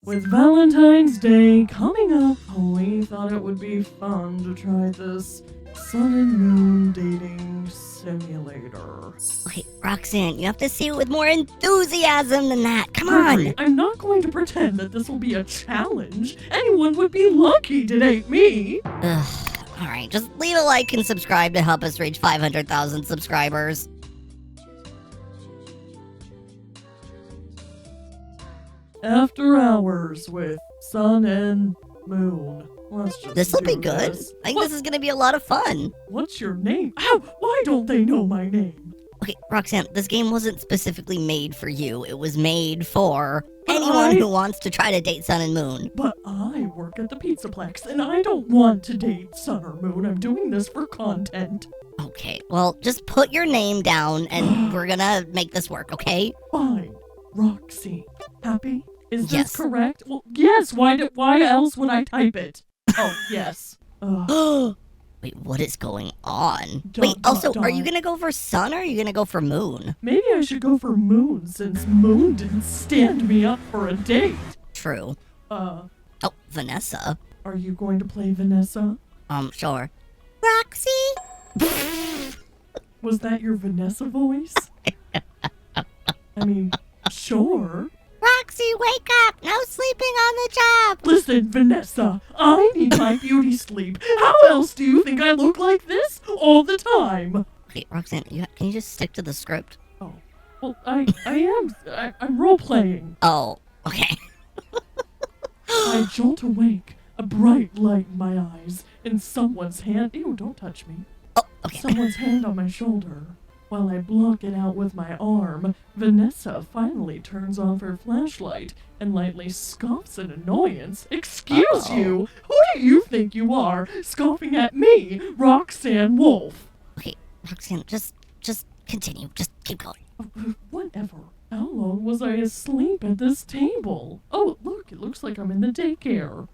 With Valentine's Day coming up, we thought it would be fun to try this sun and moon dating simulator. Okay, Roxanne, you have to see it with more enthusiasm than that. Come Gregory, on. I'm not going to pretend that this will be a challenge. Anyone would be lucky to date me. Ugh. Alright, just leave a like and subscribe to help us reach 500,000 subscribers. After hours with sun and moon. Let's just This'll be do good. this. I think this is gonna be a lot of fun. What's your name? How? Why don't they know my name? Okay, Roxanne, this game wasn't specifically made for you. It was made for But anyone who wants to try to date Sun and Moon. But I work at the Pizzaplex, and I don't want to date Sun or Moon. I'm doing this for content. Okay, well, just put your name down and we're gonna make this work, okay? Fine. Roxy. Happy? Is Yes. this correct? Well, yes. Why else would I type it? Oh, yes. Wait, what is going on? Dot, Wait, also, dot, are you dot. gonna go for Sun or are you gonna go for Moon? Maybe I should go for Moon since Moon didn't stand me up for a date. True. Oh, Vanessa. are you going to play Vanessa? Sure. Roxy? Was that your Vanessa voice? I mean, sure. Roxy, wake up! No sleeping on the job! Listen, Vanessa, I need my beauty sleep. How else do you think I look like this all the time? Okay, Roxanne, can you just stick to the script? Oh, well, I'm role-playing. Oh, okay. I jolt awake, a bright light in my eyes, and someone's hand— ew, don't touch me. Oh, okay. Someone's hand on my shoulder. While I block it out with my arm, Vanessa finally turns off her flashlight and lightly scoffs in annoyance. Excuse you! Who do you think you are, scoffing at me, Roxanne Wolf? Okay, Roxanne, just continue. Just keep going. Whatever. How long was I asleep at this table? Oh, look, it looks like I'm in the daycare.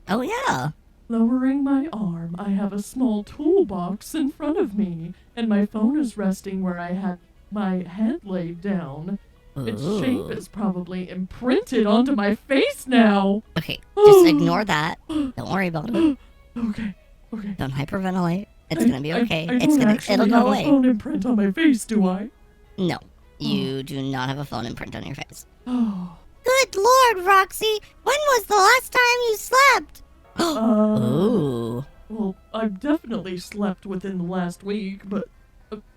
Oh, yeah. Lowering my arm, I have a small toolbox in front of me, and my phone is resting where I had my head laid down. Its shape is probably imprinted onto my face now. Okay, just ignore that. Don't worry about it. Okay. Don't hyperventilate. It's gonna be okay. I don't actually It'll go have away. a phone imprint on my face, do I? No, you do not have a phone imprint on your face. Oh. Good Lord, Roxy! When was the last time you slept? Ooh. Well, I've definitely slept within the last week, but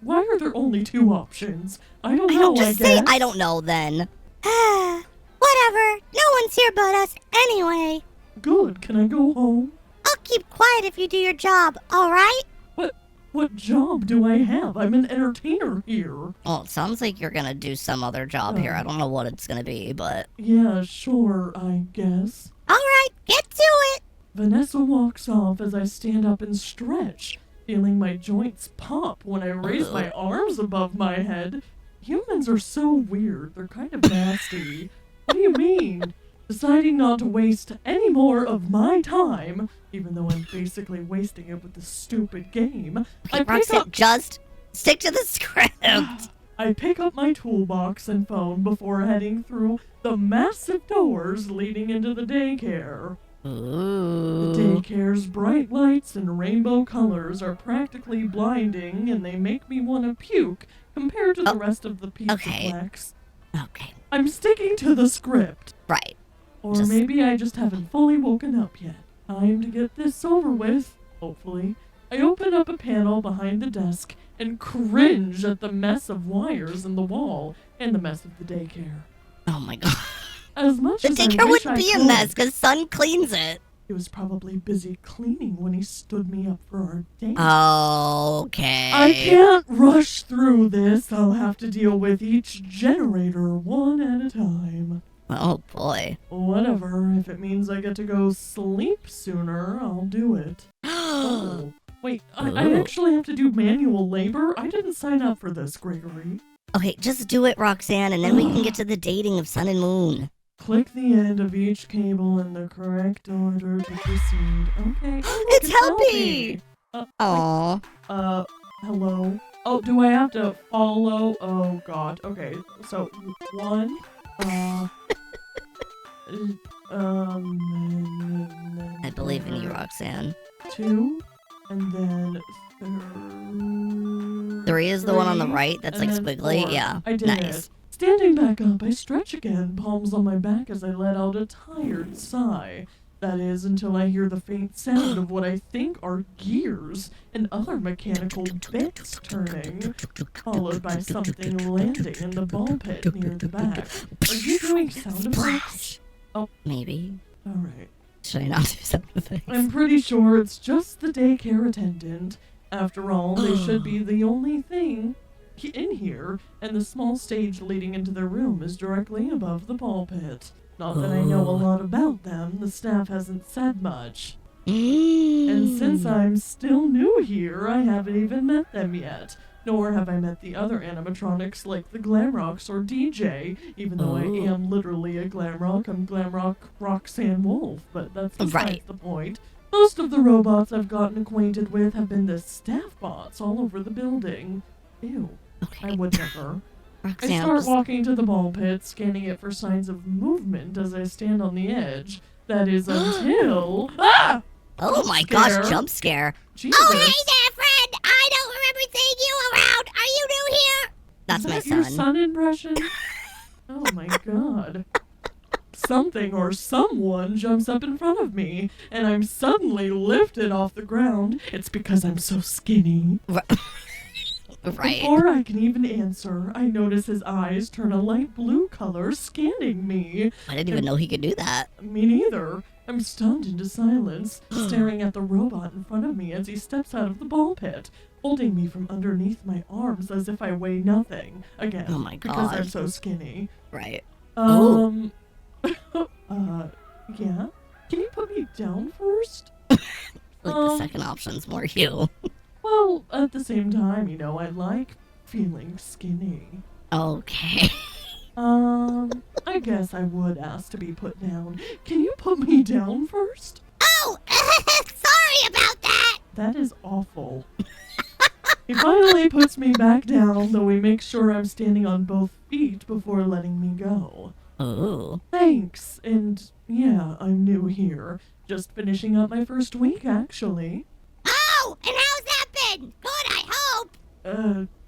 why are there only two options? I don't know, Just I say guess. I don't know then. Whatever. No one's here but us anyway. Good, can I go home? I'll keep quiet if you do your job, alright? What job do I have? I'm an entertainer here. Well, it sounds like you're gonna do some other job here. I don't know what it's gonna be, but... Yeah, sure, I guess. Alright, get to it! Vanessa walks off as I stand up and stretch, feeling my joints pop when I raise my arms above my head. Humans are so weird. They're kind of nasty. What do you mean? Deciding not to waste any more of my time, even though I'm basically wasting it with this stupid game. Okay, Roxanne, just stick to the script. I pick up my toolbox and phone before heading through the massive doors leading into the daycare. Ooh. The daycare's bright lights and rainbow colors are practically blinding, and they make me want to puke compared to the rest of the Pizzaplex. Okay. I'm sticking to the script. Right. Or maybe I just haven't fully woken up yet. Time to get this over with, hopefully. I open up a panel behind the desk and cringe at the mess of wires in the wall and the mess of the daycare. Oh my god. As much The as I daycare wish wouldn't I be a could, mess because Sun cleans it. he was probably busy cleaning when he stood me up for our date. Okay. I can't rush through this. I'll have to deal with each generator one at a time. Oh boy. Whatever. If it means I get to go sleep sooner, I'll do it. Oh, wait, I actually have to do manual labor? I didn't sign up for this, Gregory. Okay, just do it, Roxanne, and then we can get to the dating of Sun and Moon. Click the end of each cable in the correct order to proceed. Okay. Oh, It's Helpy! Aww. Hello? Oh, do I have to follow? Oh, God. Okay, so, 1, I believe in you, Roxanne. 2, and then 3 is the one on the right that's and like then squiggly. 4. Yeah, I did nice. it. Standing back up, I stretch again, palms on my back as I let out a tired sigh. That is, until I hear the faint sound of what I think are gears and other mechanical bits turning, followed by something landing in the ball pit near the back. Are you doing sound effects? Oh, maybe. Alright. Should I not do sound effects? I'm pretty sure it's just the daycare attendant. After all, they should be the only thing in here, and the small stage leading into their room is directly above the ball pit. Not that I know a lot about them, the staff hasn't said much. And since I'm still new here, I haven't even met them yet. Nor have I met the other animatronics like the Glamrocks or DJ, even though I am literally a Glamrock. I'm Glamrock Roxanne Wolf, but that's besides the point. Most of the robots I've gotten acquainted with have been the staff bots all over the building. Ew. Okay. I would never. Roxanne, I start walking to the ball pit, scanning it for signs of movement as I stand on the edge. That is until... Ah! Oh my gosh, jump scare. Jesus. Oh, hey there, friend. I don't remember seeing you around. Are you new here? That's my Is that your son. son impression? Oh my god. Something or someone jumps up in front of me, and I'm suddenly lifted off the ground. It's because I'm so skinny. Right. Before I can even answer, I notice his eyes turn a light blue color, scanning me. I didn't even know he could do that. Me neither. I'm stunned into silence, staring at the robot in front of me as he steps out of the ball pit, holding me from underneath my arms as if I weigh nothing. Again, Oh my because I'm God. so skinny. Right. Yeah? Can you put me down first? Like the second option's more you. Well, at the same time, you know, I like feeling skinny. Okay. I guess I would ask to be put down. Can you put me down first? Oh, sorry about that. That is awful. He finally puts me back down, though he makes sure I'm standing on both feet before letting me go. Oh. Thanks, and yeah, I'm new here. Just finishing up my first week, actually. Oh, and how's that been? Good, I hope.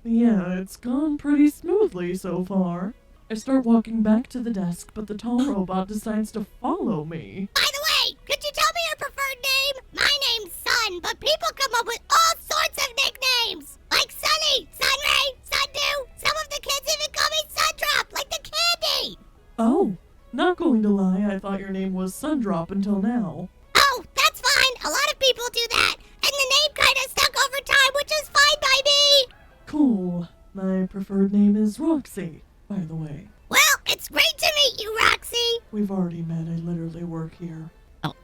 Yeah, it's gone pretty smoothly so far. I start walking back to the desk, but the tall robot decides to follow me. By the way, could you tell me your preferred name? My name's Sun, but people come up with all sorts of nicknames. Like Sunny, Sunray, Sundew. Some of the kids even call me Sundrop, like the candy. Oh, not going to lie, I thought your name was Sundrop until now. Oh, that's fine. A lot of people do that. And the name kind of stuck over time, which is fine by me. Cool. My preferred name is Roxy, by the way. Well, it's great to meet you, Roxy. We've already met. I literally work here. Oh.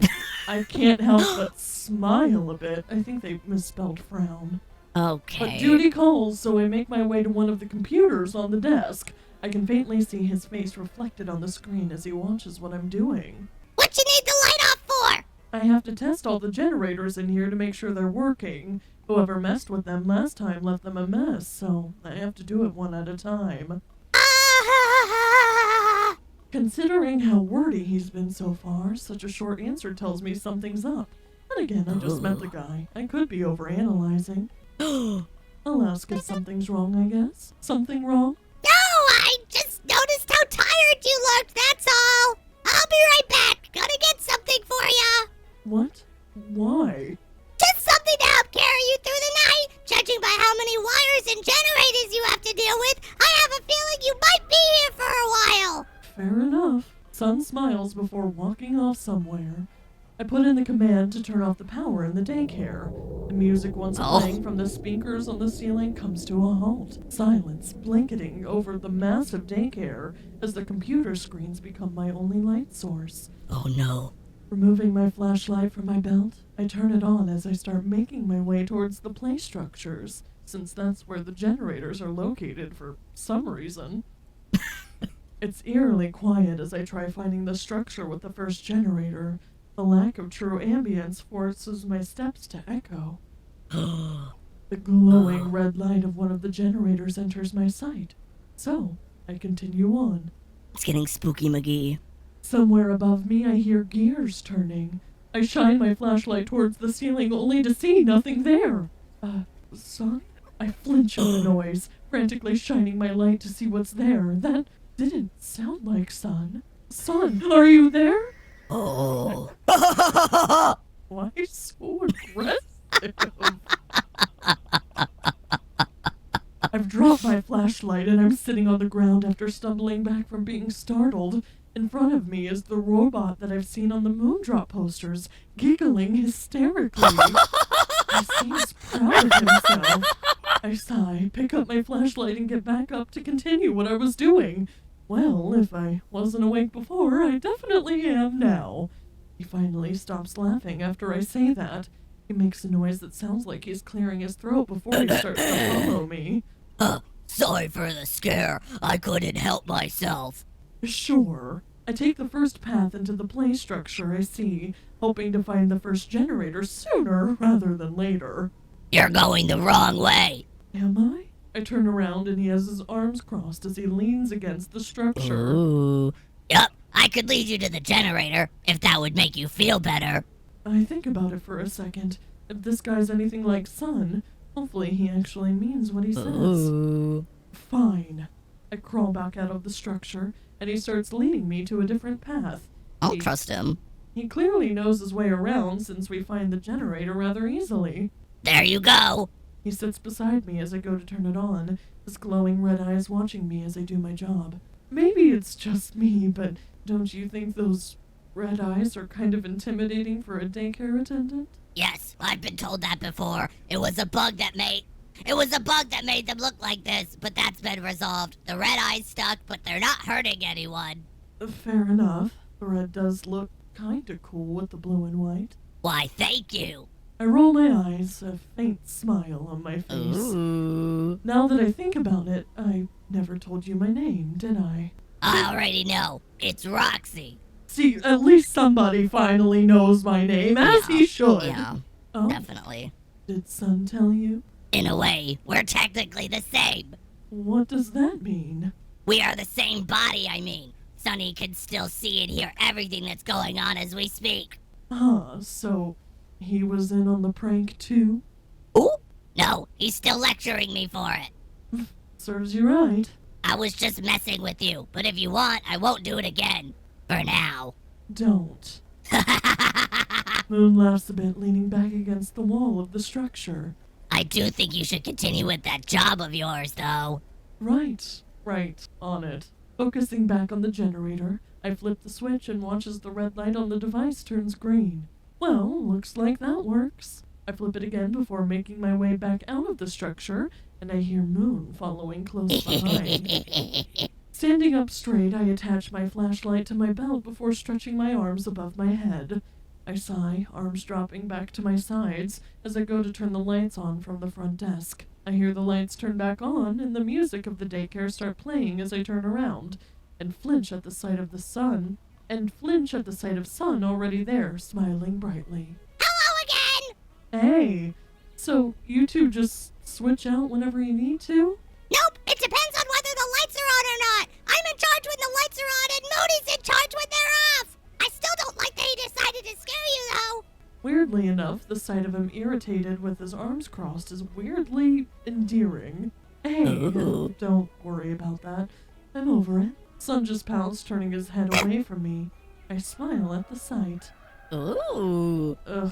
I can't help but smile a bit. I think they misspelled frown. Okay. But duty calls, so I make my way to one of the computers on the desk. I can faintly see his face reflected on the screen as he watches what I'm doing. What you need the light off for? I have to test all the generators in here to make sure they're working. Whoever messed with them last time left them a mess, so I have to do it one at a time. Considering how wordy he's been so far, such a short answer tells me something's up. Then again, I just met the guy. I could be overanalyzing. I'll ask if something's wrong, I guess. Something wrong? No, I just noticed how tired you looked, that's all. I'll be right back. Gonna get something for ya. What? Why? Just something to help carry you through the night. Judging by how many wires and generators you have to deal with, I have a feeling you might be here for a while. Fair enough. Sun smiles before walking off somewhere. I put in the command to turn off the power in the daycare. The music once playing from the speakers on the ceiling comes to a halt. Silence blanketing over the massive daycare as the computer screens become my only light source. Oh no. Removing my flashlight from my belt, I turn it on as I start making my way towards the play structures, since that's where the generators are located for some reason. It's eerily quiet as I try finding the structure with the first generator. The lack of true ambience forces my steps to echo. The glowing red light of one of the generators enters my sight. So, I continue on. It's getting spooky, McGee. Somewhere above me, I hear gears turning. I shine my flashlight towards the ceiling only to see nothing there. Son? I flinch at the noise, frantically shining my light to see what's there. That didn't sound like Son. Son, are you there? Oh. Why so aggressive? I've dropped my flashlight and I'm sitting on the ground after stumbling back from being startled. In front of me is the robot that I've seen on the Moondrop posters, giggling hysterically. He seems proud of himself. I sigh, pick up my flashlight and get back up to continue what I was doing. Well, if I wasn't awake before, I definitely am now. He finally stops laughing after I say that. He makes a noise that sounds like he's clearing his throat before he starts to follow me. Sorry for the scare. I couldn't help myself. Sure. I take the first path into the play structure I see, hoping to find the first generator sooner rather than later. You're going the wrong way. Am I? I turn around and he has his arms crossed as he leans against the structure. Ooh. Yup, I could lead you to the generator, if that would make you feel better. I think about it for a second. If this guy's anything like Son, hopefully he actually means what he says. Ooh. Fine. I crawl back out of the structure, and he starts leading me to a different path. I'll trust him. He clearly knows his way around since we find the generator rather easily. There you go. He sits beside me as I go to turn it on, his glowing red eyes watching me as I do my job. Maybe it's just me, but don't you think those red eyes are kind of intimidating for a daycare attendant? Yes, I've been told that before. It was a bug that made them look like this, but that's been resolved. The red eyes stuck, but they're not hurting anyone. Fair enough. The red does look kinda cool with the blue and white. Why, thank you. I roll my eyes, a faint smile on my face. Ooh. Now that I think about it, I never told you my name, did I? I already know. It's Roxy. See, at least somebody finally knows my name, as he should. Yeah, Oh, definitely. did Son tell you? In a way, we're technically the same. What does that mean? We are the same body, I mean. Sonny can still see and hear everything that's going on as we speak. So he was in on the prank too? Ooh? No, he's still lecturing me for it. Serves you right. I was just messing with you, but if you want, I won't do it again. For now. Don't. Moon laughs a bit, leaning back against the wall of the structure. I do think you should continue with that job of yours, though. Right, on it. Focusing back on the generator, I flip the switch and watch as the red light on the device turns green. Well, looks like that works. I flip it again before making my way back out of the structure, and I hear Moon following close behind. Standing up straight, I attach my flashlight to my belt before stretching my arms above my head. I sigh, arms dropping back to my sides, as I go to turn the lights on from the front desk. I hear the lights turn back on, and the music of the daycare start playing as I turn around, and flinch at the sight of Son already there, smiling brightly. Hello again! Hey, so you two just switch out whenever you need to? Nope, it depends on whether the lights are on or not. I'm in charge when the lights are on, and Moody's in charge when they're off. I still don't like that he decided to scare you, though. Weirdly enough, the sight of him irritated with his arms crossed is weirdly endearing. Hey, don't worry about that. I'm over it. Son just pouts, turning his head away from me. I smile at the sight. Ooh. Ugh.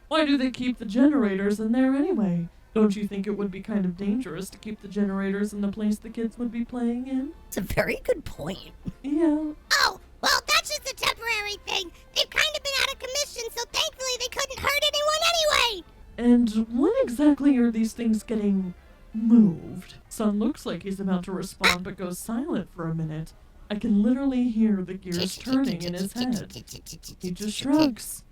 Why do they keep the generators in there anyway? Don't you think it would be kind of dangerous to keep the generators in the place the kids would be playing in? It's a very good point. Yeah. Oh, well, that's just a temporary thing. They've kind of been out of commission, so thankfully they couldn't hurt anyone anyway. And when exactly are these things getting moved? Son looks like he's about to respond but goes silent for a minute. I can literally hear the gears turning in his head. He just shrugs.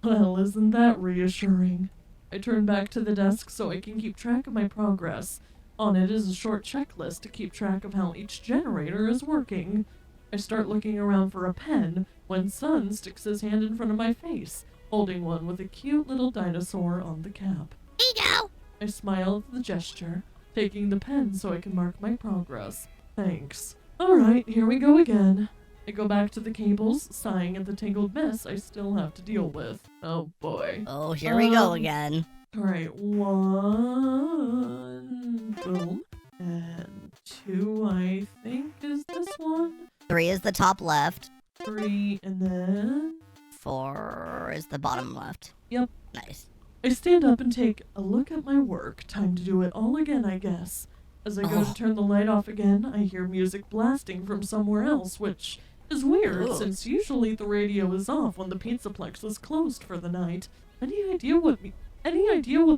Well, isn't that reassuring? I turn back to the desk so I can keep track of my progress. On it is a short checklist to keep track of how each generator is working. I start looking around for a pen when Son sticks his hand in front of my face, holding one with a cute little dinosaur on the cap. Here you go. I smile at the gesture, taking the pen so I can mark my progress. Thanks. Alright, here we go again. I go back to the cables, sighing at the tangled mess I still have to deal with. Oh boy. Oh, here we go again. Alright, 1, boom, and 2, I think, is this one. 3 is the top left. 3, and then... 4 is the bottom left. Yep. Nice. I stand up and take a look at my work. Time to do it all again, I guess. As I go to turn the light off again, I hear music blasting from somewhere else, which is weird, since usually the radio is off when the Pizzaplex is closed for the night. Any idea what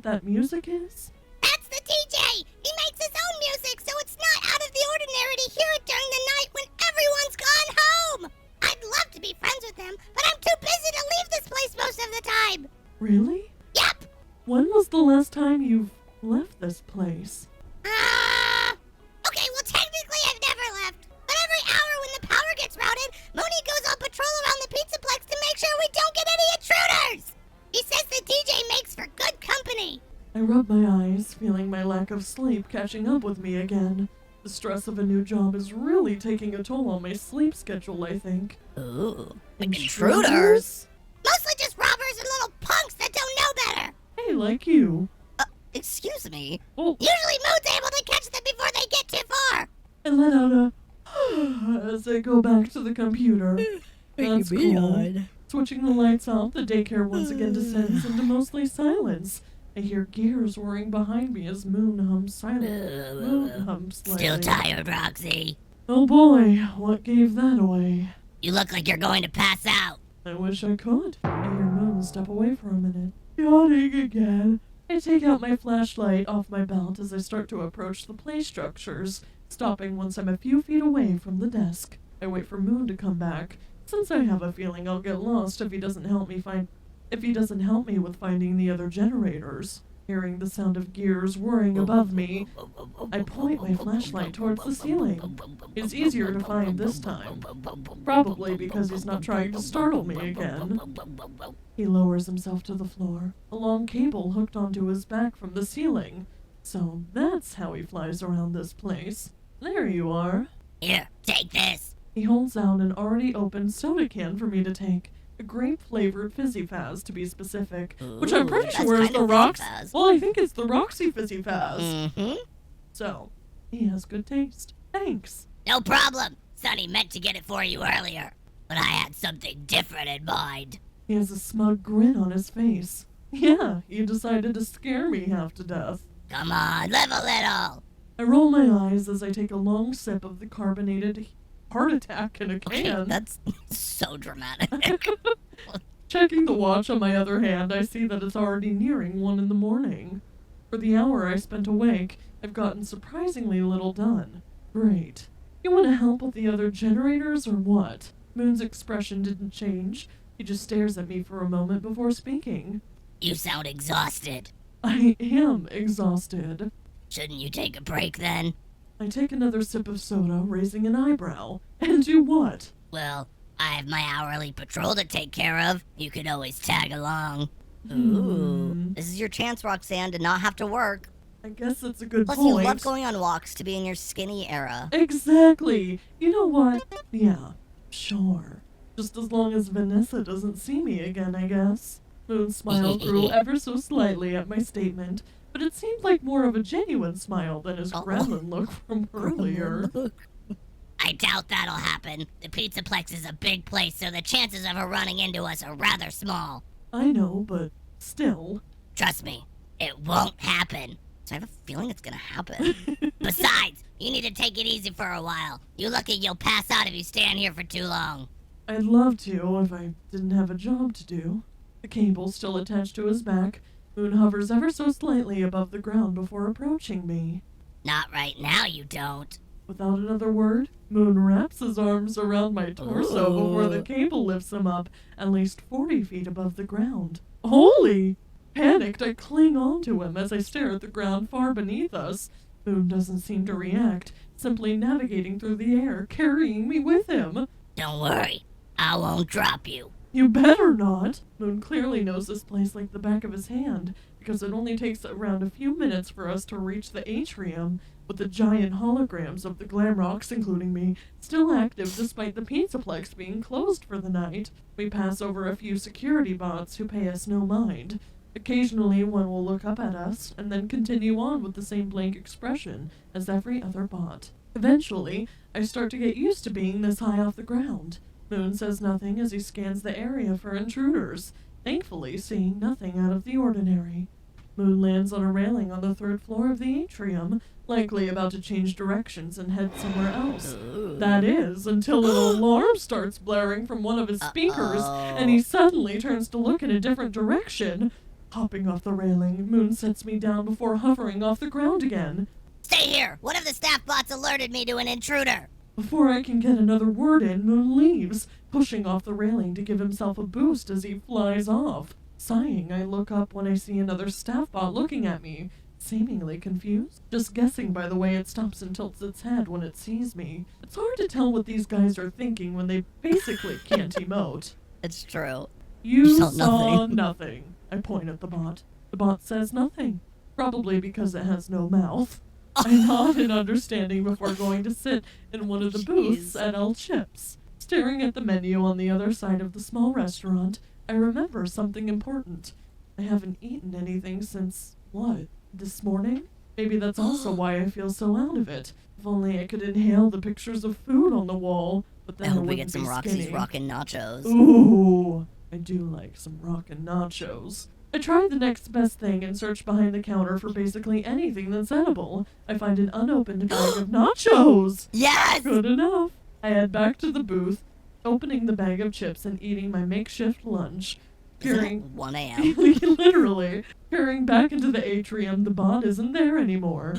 that music is? That's the DJ! He makes his own music, so it's not out of the ordinary to hear it during the night when everyone's gone home! I'd love to be friends with him, but I'm too busy to leave this place most of the time! Really? Yep! When was the last time you've left this place? Okay, well technically I've never left. But every hour when the power gets routed, Mooney goes on patrol around the Pizzaplex to make sure we don't get any intruders! He says the DJ makes for good company. I rub my eyes, feeling my lack of sleep catching up with me again. The stress of a new job is really taking a toll on my sleep schedule, I think. Ooh. Intruders? Mostly just robbers and little punks that don't know better. Hey, like you. Excuse me. Oh, Usually Moon's able to catch them before they get too far. I let out a as I go back to the computer. That's cool. Switching the lights off, the daycare once again descends into mostly silence. I hear gears whirring behind me as Moon hums slightly. Still tired, Roxy? Oh boy, what gave that away? You look like you're going to pass out. I wish I could. I hear Moon step away for a minute. Yawning again. I take out my flashlight off my belt as I start to approach the play structures, stopping once I'm a few feet away from the desk. I wait for Moon to come back, since I have a feeling I'll get lost if he doesn't help me with finding the other generators. Hearing the sound of gears whirring above me, I point my flashlight towards the ceiling. It's easier to find this time, probably because he's not trying to startle me again. He lowers himself to the floor, a long cable hooked onto his back from the ceiling. So that's how he flies around this place. There you are. Here, take this. He holds out an already opened soda can for me to take. A grape-flavored Fizzy Fazz, to be specific, which I'm pretty sure is the Roxy. Well, I think it's the Roxy Fizzy Fazz. Mm-hmm. So, he has good taste. Thanks. No problem. Sonny meant to get it for you earlier, but I had something different in mind. He has a smug grin on his face. Yeah, you decided to scare me half to death. Come on, live a little. I roll my eyes as I take a long sip of the carbonated heart attack in a can. That's so dramatic. Checking the watch on my other hand, I see that it's already nearing 1 in the morning. For the hour I spent awake, I've gotten surprisingly little done. Great. You want to help with the other generators or what? Moon's expression didn't change. He just stares at me for a moment before speaking. You sound exhausted. I am exhausted. Shouldn't you take a break then? I take another sip of soda, raising an eyebrow. And do what? Well, I have my hourly patrol to take care of. You could always tag along. Ooh. This is your chance, Roxanne, to not have to work. I guess that's a good Plus, point. you love going on walks to be in your skinny era. Exactly. You know what? Yeah, sure. Just as long as Vanessa doesn't see me again, I guess. Moon's smile grew ever so slightly at my statement, but it seemed like more of a genuine smile than his gremlin look from earlier. I doubt that'll happen. The Pizzaplex is a big place, so the chances of her running into us are rather small. I know, but still. Trust me, it won't happen. So I have a feeling it's gonna happen. Besides, you need to take it easy for a while. You lucky you'll pass out if you stand here for too long. I'd love to if I didn't have a job to do. The cable still attached to his back, Moon hovers ever so slightly above the ground before approaching me. Not right now, you don't. Without another word, Moon wraps his arms around my torso before the cable lifts him up at least 40 feet above the ground. Holy! Panicked, I cling onto him as I stare at the ground far beneath us. Moon doesn't seem to react, simply navigating through the air, carrying me with him. Don't worry, I won't drop you. You better not. Moon clearly knows this place like the back of his hand, because it only takes around a few minutes for us to reach the atrium, with the giant holograms of the Glamrocks, including me, still active despite the Pizzaplex being closed for the night. We pass over a few security bots who pay us no mind. Occasionally one will look up at us, and then continue on with the same blank expression as every other bot. Eventually, I start to get used to being this high off the ground. Moon says nothing as he scans the area for intruders, thankfully seeing nothing out of the ordinary. Moon lands on a railing on the 3rd floor of the atrium, likely about to change directions and head somewhere else. That is, until an alarm starts blaring from one of his speakers, and he suddenly turns to look in a different direction. Hopping off the railing, Moon sets me down before hovering off the ground again. Stay here! One of the staff bots alerted me to an intruder! Before I can get another word in, Moon leaves, pushing off the railing to give himself a boost as he flies off. Sighing, I look up when I see another staff bot looking at me, seemingly confused. Just guessing by the way it stops and tilts its head when it sees me. It's hard to tell what these guys are thinking when they basically can't emote. It's true. You saw nothing. I point at the bot. The bot says nothing, probably because it has no mouth. I nod in understanding before going to sit in one of the booths at El Chips. Staring at the menu on the other side of the small restaurant, I remember something important. I haven't eaten anything since, what, this morning? Maybe that's also why I feel so out of it. If only I could inhale the pictures of food on the wall, but then I I hope we wouldn't get some be Roxy's skinny. Rockin' Nachos. Ooh, I do like some rockin' nachos. I try the next best thing and search behind the counter for basically anything that's edible. I find an unopened bag of nachos! Yes! Good enough. I head back to the booth, opening the bag of chips and eating my makeshift lunch. Isn't it 1 a.m.? Literally. Peering back into the atrium, the bot isn't there anymore.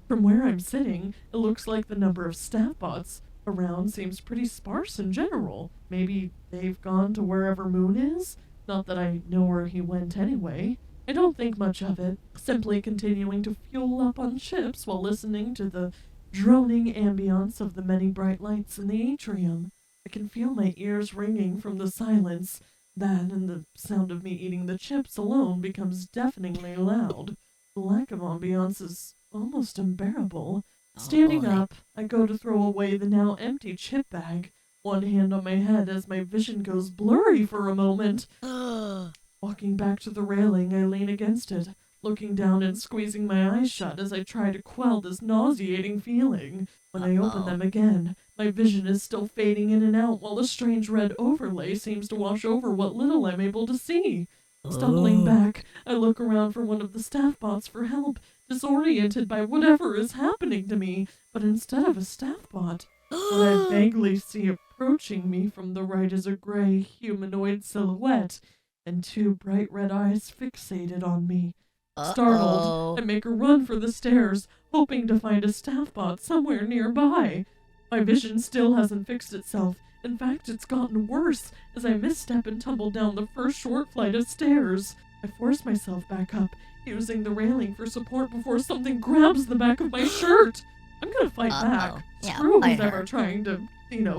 From where I'm sitting, it looks like the number of staff bots around seems pretty sparse in general. Maybe they've gone to wherever Moon is? Not that I know where he went anyway. I don't think much of it, simply continuing to fuel up on chips while listening to the droning ambience of the many bright lights in the atrium. I can feel my ears ringing from the silence. That and the sound of me eating the chips alone becomes deafeningly loud. The lack of ambiance is almost unbearable. Standing boy. up, I go to throw away the now empty chip bag, one hand on my head as my vision goes blurry for a moment. Walking back to the railing, I lean against it, looking down and squeezing my eyes shut as I try to quell this nauseating feeling. When I open them again, my vision is still fading in and out while a strange red overlay seems to wash over what little I'm able to see. Stumbling back, I look around for one of the staff bots for help, disoriented by whatever is happening to me, but instead of a staff bot, what I vaguely see approaching me from the right is a gray humanoid silhouette, and 2 bright red eyes fixated on me. Startled, I make a run for the stairs, hoping to find a staff bot somewhere nearby. My vision still hasn't fixed itself. In fact, it's gotten worse as I misstep and tumble down the first short flight of stairs. I force myself back up, using the railing for support before something grabs the back of my shirt. I'm gonna fight back. Yeah, Screw I who's ever heard. trying to,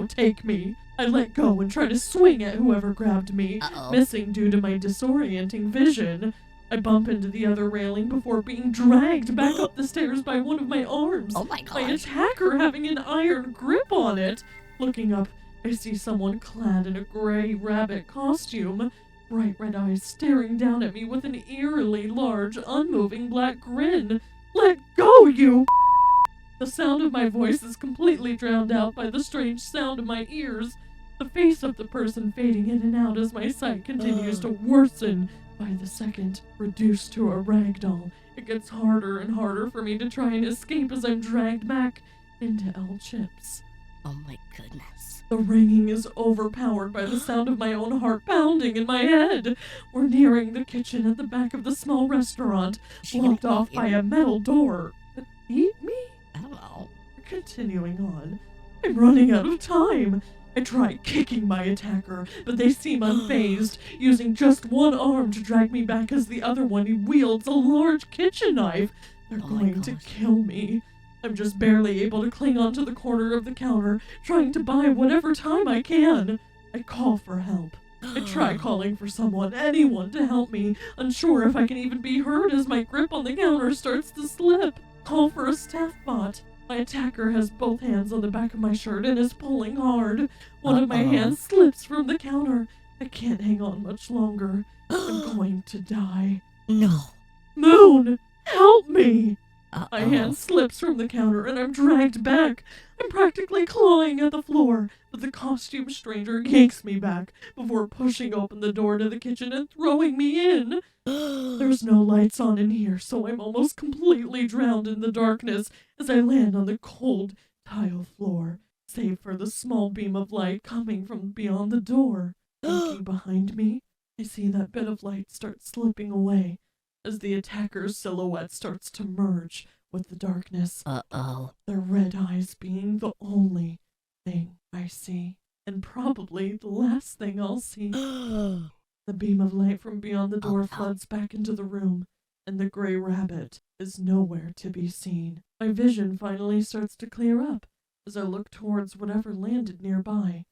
take me. I let go and try to swing at whoever grabbed me, missing due to my disorienting vision. I bump into the other railing before being dragged back up the stairs by one of my arms. Oh my My gosh. attacker having an iron grip on it. Looking up, I see someone clad in a gray rabbit costume, bright red eyes staring down at me with an eerily large, unmoving black grin. Let go, you! The sound of my voice is completely drowned out by the strange sound in my ears. The face of the person fading in and out as my sight continues to worsen by the second, reduced to a ragdoll. It gets harder and harder for me to try and escape as I'm dragged back into El Chips. Oh my goodness. The ringing is overpowered by the sound of my own heart pounding in my head. We're nearing the kitchen at the back of the small restaurant, blocked off by a metal door. Eat me? I don't know. Continuing on. I'm running out of time. I try kicking my attacker, but they seem unfazed, using just one arm to drag me back as the other one wields a large kitchen knife. They're going to kill me. I'm just barely able to cling onto the corner of the counter, trying to buy whatever time I can. I call for help. I try calling for someone, anyone, to help me, unsure if I can even be heard as my grip on the counter starts to slip. Call for a staff bot. My attacker has both hands on the back of my shirt and is pulling hard. One of my hands slips from the counter. I can't hang on much longer. I'm going to die. No. Moon, help me! Uh-oh. My hand slips from the counter and I'm dragged back. I'm practically clawing at the floor, but the costume stranger yanks me back before pushing open the door to the kitchen and throwing me in. There's no lights on in here, so I'm almost completely drowned in the darkness as I land on the cold tile floor, save for the small beam of light coming from beyond the door. Looking behind me, I see that bit of light start slipping away as the attacker's silhouette starts to merge with the darkness. Uh-oh. Their red eyes being the only thing I see, and probably the last thing I'll see. The beam of light from beyond the door floods back into the room, and the gray rabbit is nowhere to be seen. My vision finally starts to clear up as I look towards whatever landed nearby.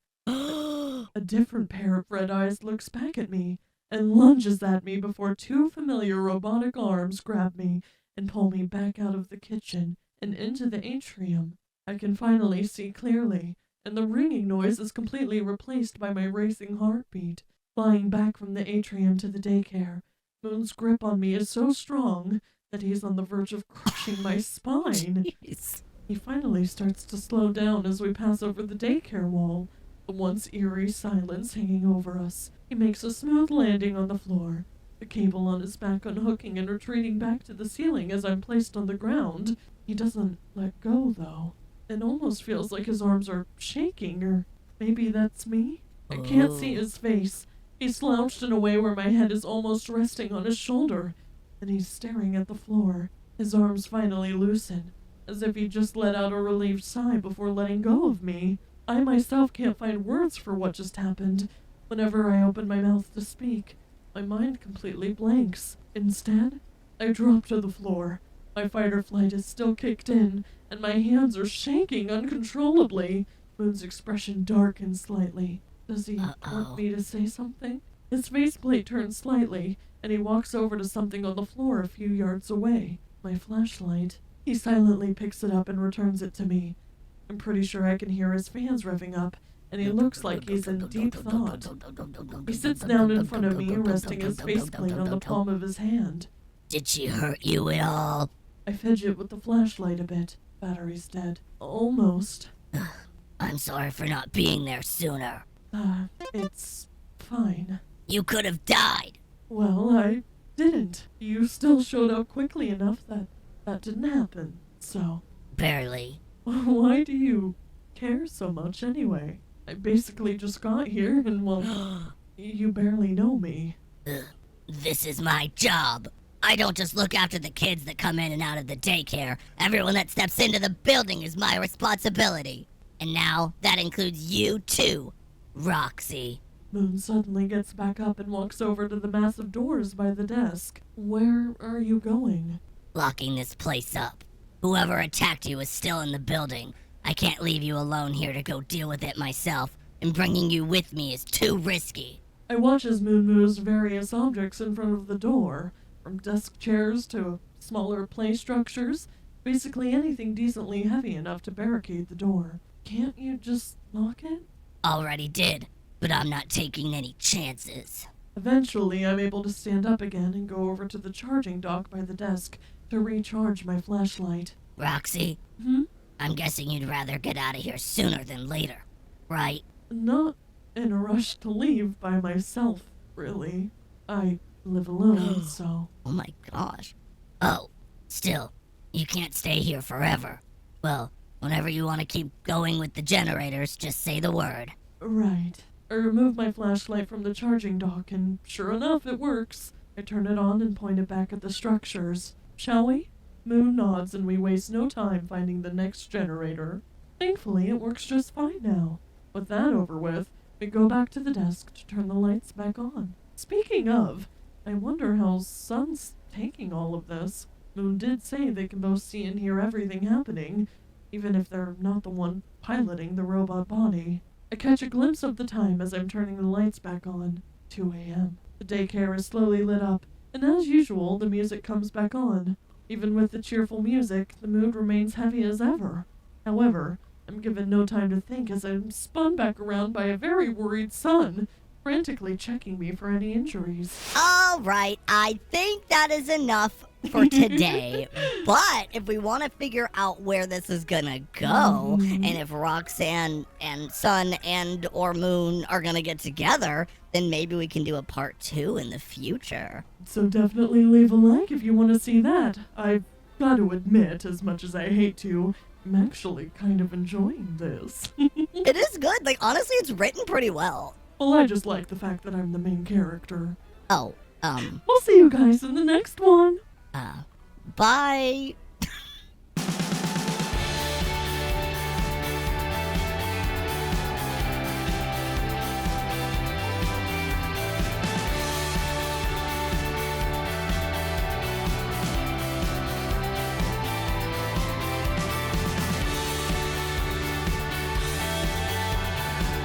A different pair of red eyes looks back at me and lunges at me before two familiar robotic arms grab me and pull me back out of the kitchen and into the atrium. I can finally see clearly, and the ringing noise is completely replaced by my racing heartbeat. Flying back from the atrium to the daycare, Moon's grip on me is so strong that he's on the verge of crushing my spine. Jeez. He finally starts to slow down as we pass over the daycare wall, the once eerie silence hanging over us. He makes a smooth landing on the floor, the cable on his back unhooking and retreating back to the ceiling as I'm placed on the ground. He doesn't let go, though. It almost feels like his arms are shaking, or maybe that's me? I can't see his face. He's slouched in a way where my head is almost resting on his shoulder, and he's staring at the floor. His arms finally loosen, as if he just let out a relieved sigh before letting go of me. I myself can't find words for what just happened. Whenever I open my mouth to speak, my mind completely blanks. Instead, I drop to the floor. My fight or flight is still kicked in, and my hands are shaking uncontrollably. Moon's expression darkens slightly. Does he want me to say something? His faceplate turns slightly, and he walks over to something on the floor a few yards away. My flashlight. He silently picks it up and returns it to me. I'm pretty sure I can hear his fans revving up, and he looks like he's in deep thought. He sits down in front of me, resting his faceplate on the palm of his hand. Did she hurt you at all? I fidget with the flashlight a bit. Battery's dead. Almost. I'm sorry for not being there sooner. It's fine. You could have died. Well, I didn't. You still showed up quickly enough that didn't happen, so... Barely. Why do you care so much anyway? I basically just got here and, well, you barely know me. This is my job. I don't just look after the kids that come in and out of the daycare. Everyone that steps into the building is my responsibility. And now, that includes you too, Roxy. Moon suddenly gets back up and walks over to the massive doors by the desk. Where are you going? Locking this place up. Whoever attacked you is still in the building. I can't leave you alone here to go deal with it myself, and bringing you with me is too risky. I watch as Moon moves various objects in front of the door, from desk chairs to smaller play structures, basically anything decently heavy enough to barricade the door. Can't you just lock it? Already did, but I'm not taking any chances. Eventually, I'm able to stand up again and go over to the charging dock by the desk to recharge my flashlight. Roxy? I'm guessing you'd rather get out of here sooner than later, right? Not in a rush to leave by myself, really. I live alone, so... Oh my gosh. Oh, still, you can't stay here forever. Well, whenever you want to keep going with the generators, just say the word. Right. I remove my flashlight from the charging dock, and sure enough, it works. I turn it on and point it back at the structures. Shall we? Moon nods, and we waste no time finding the next generator. Thankfully, it works just fine now. With that over with, we go back to the desk to turn the lights back on. Speaking of, I wonder how Sun's taking all of this. Moon did say they can both see and hear everything happening, even if they're not the one piloting the robot body. I catch a glimpse of the time as I'm turning the lights back on. 2 a.m. The daycare is slowly lit up, and as usual, the music comes back on. Even with the cheerful music, the mood remains heavy as ever. However, I'm given no time to think as I'm spun back around by a very worried son, frantically checking me for any injuries. All right, I think that is enough for today. But if we want to figure out where this is gonna go, and if Roxanne and Sun and or Moon are gonna get together, then maybe we can do a part 2 in the future. So definitely leave a like if you want to see that. I've got to admit, as much as I hate to, I'm actually kind of enjoying this. It is good. Like, honestly, it's written pretty well. Well, I just like the fact that I'm the main character. Oh, We'll see you guys in the next one. Bye.